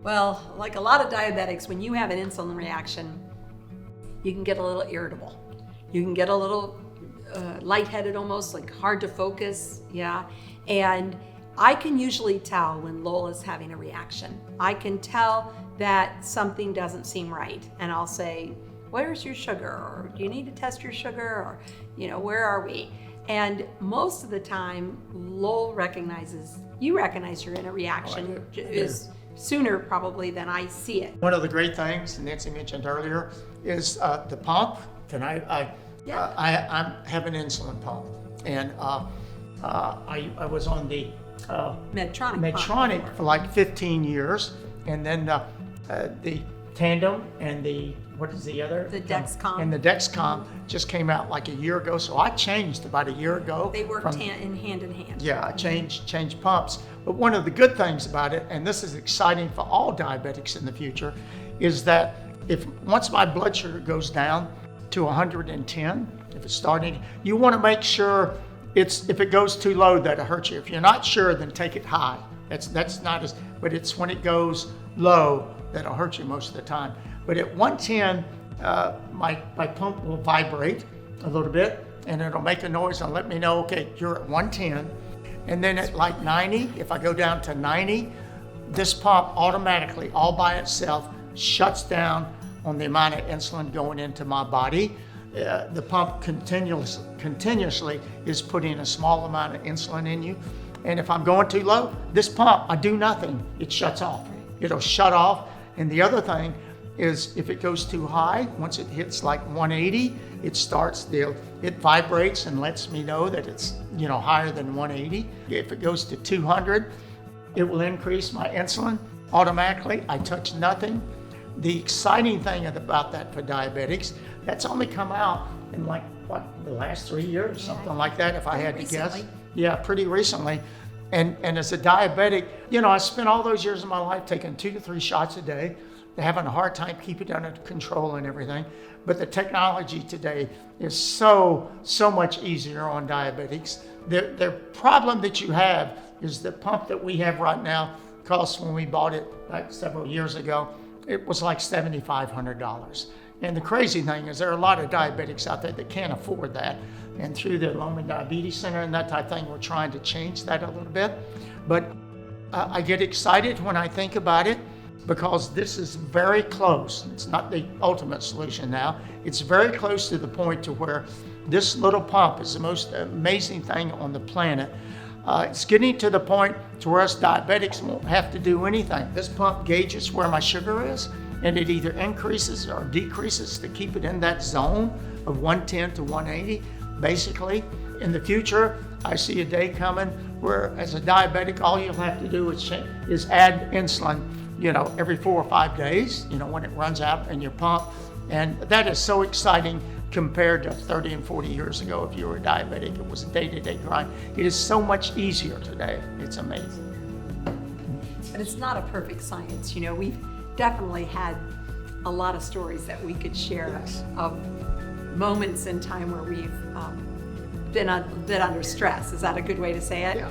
Well, like a lot of diabetics, when you have an insulin reaction, you can get a little irritable. You can get a little lightheaded, almost like hard to focus, yeah. And I can usually tell when Lola's having a reaction. I can tell that something doesn't seem right, and I'll say, "Where's your sugar?" Or "Do you need to test your sugar?" Or, "Where are we?" And most of the time, Lowell recognizes, you recognize you're in a reaction is sooner probably than I see it. One of the great things Nancy mentioned earlier is the pump. I have an insulin pump, and I was on the Medtronic for like 15 years, and then the Tandem and the Dexcom. And the Dexcom just came out like a year ago, so I changed about a year ago. They work hand in hand. Yeah, I changed pumps. But one of the good things about it, and this is exciting for all diabetics in the future, is that once my blood sugar goes down to 110, if it's starting, you want to make sure if it goes too low that it hurts you. If you're not sure, then take it high. That's not as, but it's when it goes low that'll hurt you most of the time. But at 110, my pump will vibrate a little bit, and it'll make a noise and let me know, okay, you're at 110. And then at like 90, if I go down to 90, this pump automatically, all by itself, shuts down on the amount of insulin going into my body. The pump continuously is putting a small amount of insulin in you. And if I'm going too low, this pump, I do nothing, it shuts off. It'll shut off. And the other thing is if it goes too high, once it hits like 180, it vibrates and lets me know that it's higher than 180. If it goes to 200, it will increase my insulin automatically. I touch nothing. The exciting thing about that for diabetics, that's only come out in the last 3 years, something like that, if I had to guess. Yeah, pretty recently. And as a diabetic, I spent all those years of my life taking 2 to 3 shots a day, having a hard time keeping it under control and everything. But the technology today is so much easier on diabetics. The problem that you have is the pump that we have right now costs, when we bought it like several years ago, it was like $7,500. And the crazy thing is there are a lot of diabetics out there that can't afford that. And through the Lohman Diabetes Center and that type of thing, we're trying to change that a little bit. But I get excited when I think about it, because this is very close. It's not the ultimate solution now. It's very close to the point to where this little pump is the most amazing thing on the planet. It's getting to the point to where us diabetics won't have to do anything. This pump gauges where my sugar is, and it either increases or decreases to keep it in that zone of 110 to 180. Basically, in the future, I see a day coming where, as a diabetic, all you'll have to do is add insulin, every 4 or 5 days, when it runs out in your pump. And that is so exciting compared to 30 and 40 years ago. If you were a diabetic, it was a day-to-day grind. It is so much easier today. It's amazing. But it's not a perfect science. We've definitely had a lot of stories that we could share of moments in time where we've been under stress. Is that a good way to say it? Yeah.